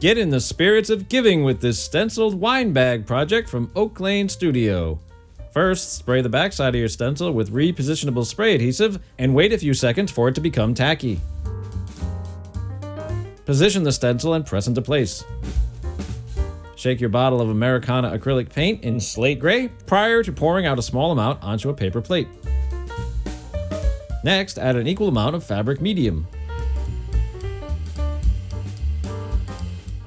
Get in the spirits of giving with this Stenciled Wine Bag Project from Oak Lane Studio. First, spray the backside of your stencil with Repositionable Spray Adhesive and wait a few seconds for it to become tacky. Position the stencil and press into place. Shake your bottle of Americana Acrylic Paint in Slate Gray prior to pouring out a small amount onto a paper plate. Next, add an equal amount of fabric medium.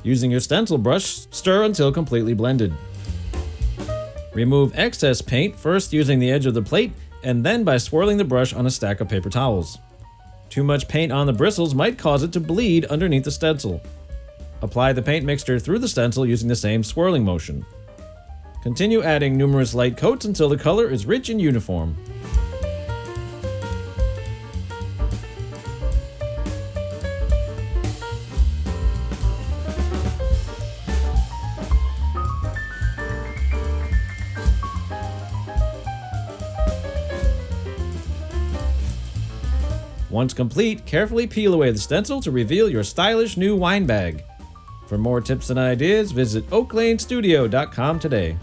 Using your stencil brush, stir until completely blended. Remove excess paint, first using the edge of the plate, and then by swirling the brush on a stack of paper towels. Too much paint on the bristles might cause it to bleed underneath the stencil. Apply the paint mixture through the stencil using the same swirling motion. Continue adding numerous light coats until the color is rich and uniform. Once complete, carefully peel away the stencil to reveal your stylish new wine bag. For more tips and ideas, visit oaklanestudio.com today.